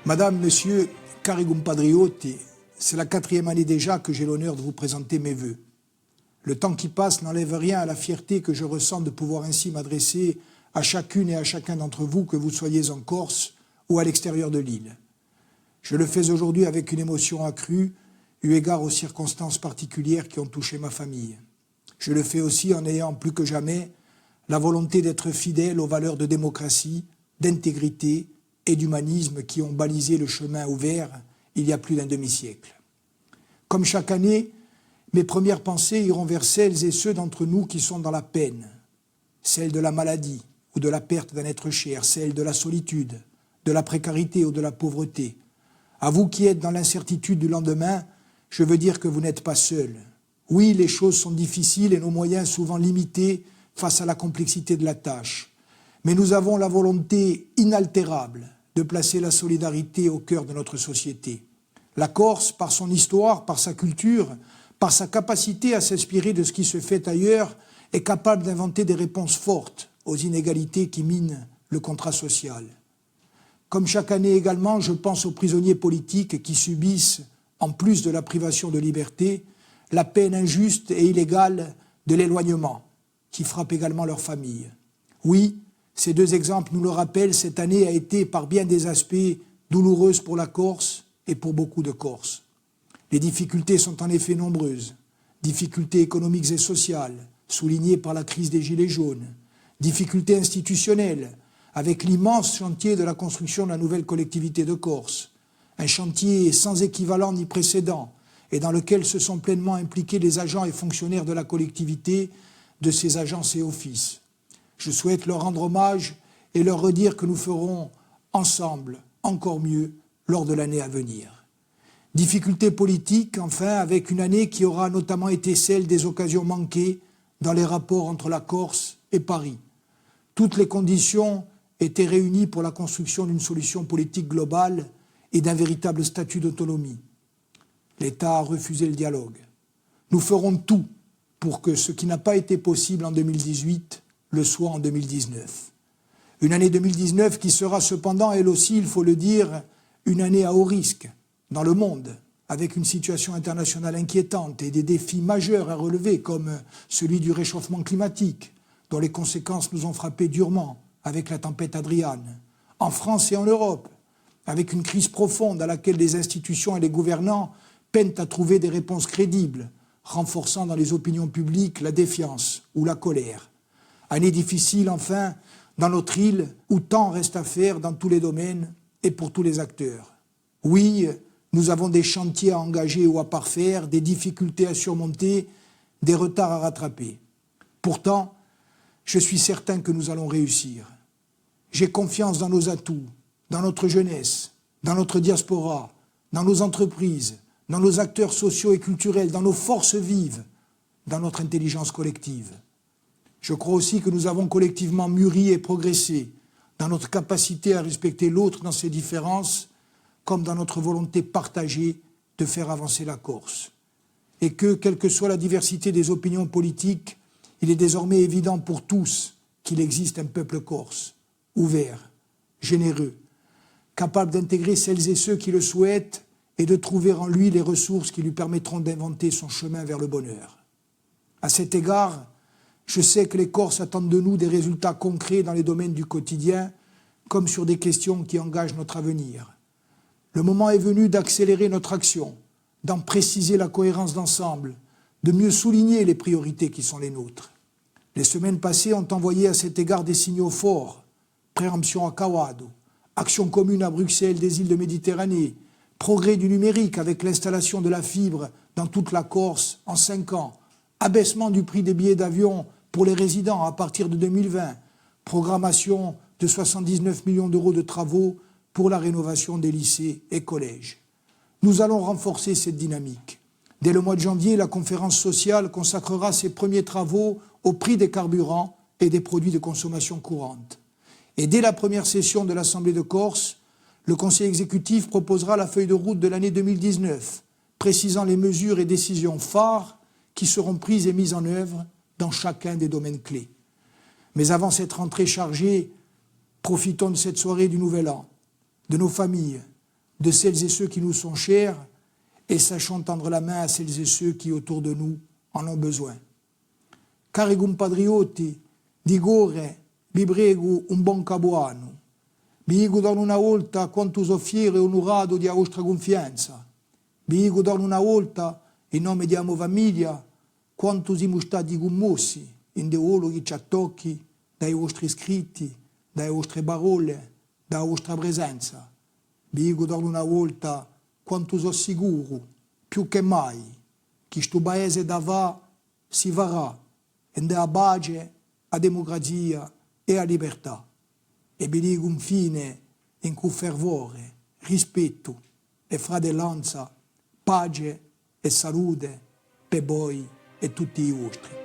Madame, Monsieur, cari compatriotti, c'est la 4e année déjà que j'ai l'honneur de vous présenter mes vœux. Le temps qui passe n'enlève rien à la fierté que je ressens de pouvoir ainsi m'adresser à chacune et à chacun d'entre vous, que vous soyez en Corse ou à l'extérieur de l'île. Je le fais aujourd'hui avec une émotion accrue, eu égard aux circonstances particulières qui ont touché ma famille. Je le fais aussi en ayant plus que jamais la volonté d'être fidèle aux valeurs de démocratie, d'intégrité et d'humanisme qui ont balisé le chemin ouvert il y a plus d'un demi-siècle. Comme chaque année, mes premières pensées iront vers celles et ceux d'entre nous qui sont dans la peine, celle de la maladie ou de la perte d'un être cher, celle de la solitude, de la précarité ou de la pauvreté. À vous qui êtes dans l'incertitude du lendemain, je veux dire que vous n'êtes pas seuls. Oui, les choses sont difficiles et nos moyens souvent limités face à la complexité de la tâche. Mais nous avons la volonté inaltérable de placer la solidarité au cœur de notre société. La Corse, par son histoire, par sa culture, par sa capacité à s'inspirer de ce qui se fait ailleurs, est capable d'inventer des réponses fortes aux inégalités qui minent le contrat social. Comme chaque année également, je pense aux prisonniers politiques qui subissent, en plus de la privation de liberté, la peine injuste et illégale de l'éloignement, qui frappe également leurs familles. Oui, ces deux exemples nous le rappellent, cette année a été par bien des aspects douloureuse pour la Corse et pour beaucoup de Corses. Les difficultés sont en effet nombreuses. Difficultés économiques et sociales, soulignées par la crise des Gilets jaunes. Difficultés institutionnelles, avec l'immense chantier de la construction de la nouvelle collectivité de Corse. Un chantier sans équivalent ni précédent, et dans lequel se sont pleinement impliqués les agents et fonctionnaires de la collectivité, de ses agences et offices. Je souhaite leur rendre hommage et leur redire que nous ferons ensemble encore mieux lors de l'année à venir. Difficultés politiques, enfin, avec une année qui aura notamment été celle des occasions manquées dans les rapports entre la Corse et Paris. Toutes les conditions étaient réunies pour la construction d'une solution politique globale et d'un véritable statut d'autonomie. L'État a refusé le dialogue. Nous ferons tout pour que ce qui n'a pas été possible en 2018 le soit en 2019. Une année 2019 qui sera cependant, elle aussi, il faut le dire, une année à haut risque dans le monde, avec une situation internationale inquiétante et des défis majeurs à relever, comme celui du réchauffement climatique, dont les conséquences nous ont frappés durement avec la tempête Adriane, en France et en Europe, avec une crise profonde à laquelle les institutions et les gouvernants peinent à trouver des réponses crédibles, renforçant dans les opinions publiques la défiance ou la colère. Année difficile, enfin, dans notre île, où tant reste à faire dans tous les domaines et pour tous les acteurs. Oui, nous avons des chantiers à engager ou à parfaire, des difficultés à surmonter, des retards à rattraper. Pourtant, je suis certain que nous allons réussir. J'ai confiance dans nos atouts, dans notre jeunesse, dans notre diaspora, dans nos entreprises, dans nos acteurs sociaux et culturels, dans nos forces vives, dans notre intelligence collective. Je crois aussi que nous avons collectivement mûri et progressé dans notre capacité à respecter l'autre dans ses différences, comme dans notre volonté partagée de faire avancer la Corse. Et que, quelle que soit la diversité des opinions politiques, il est désormais évident pour tous qu'il existe un peuple corse, ouvert, généreux, capable d'intégrer celles et ceux qui le souhaitent et de trouver en lui les ressources qui lui permettront d'inventer son chemin vers le bonheur. À cet égard, je sais que les Corses attendent de nous des résultats concrets dans les domaines du quotidien, comme sur des questions qui engagent notre avenir. Le moment est venu d'accélérer notre action, d'en préciser la cohérence d'ensemble, de mieux souligner les priorités qui sont les nôtres. Les semaines passées ont envoyé à cet égard des signaux forts. Préemption à Kawado, action commune à Bruxelles des îles de Méditerranée, progrès du numérique avec l'installation de la fibre dans toute la Corse en 5 ans, abaissement du prix des billets d'avion pour les résidents à partir de 2020, programmation de 79 millions d'euros de travaux pour la rénovation des lycées et collèges. Nous allons renforcer cette dynamique. Dès le mois de janvier, la conférence sociale consacrera ses premiers travaux au prix des carburants et des produits de consommation courante. Et dès la première session de l'Assemblée de Corse, le Conseil exécutif proposera la feuille de route de l'année 2019, précisant les mesures et décisions phares qui seront prises et mises en œuvre dans chacun des domaines clés. Mais avant cette rentrée chargée, profitons de cette soirée du Nouvel An, de nos familles, de celles et ceux qui nous sont chers et sachons tendre la main à celles et ceux qui, autour de nous, en ont besoin. Cari compatriotti, di cuore vi prego un buon capoanno. Vi dico da una volta quanto so fiero e onorato di vostra confianza. Vi dico da una volta, in nome di Amo Famiglia, quanto siamo stati commossi in quello che ci attocchi dai vostri scritti, dalle vostre parole, dalla vostra presenza. Vi dico da una volta quanto sono sicuro, più che mai, che questo paese da fa si farà in della pace, a democrazia e a libertà. E vi dico infine, con fervore, rispetto e fratellanza, pace e salute per voi e tutti i vostri.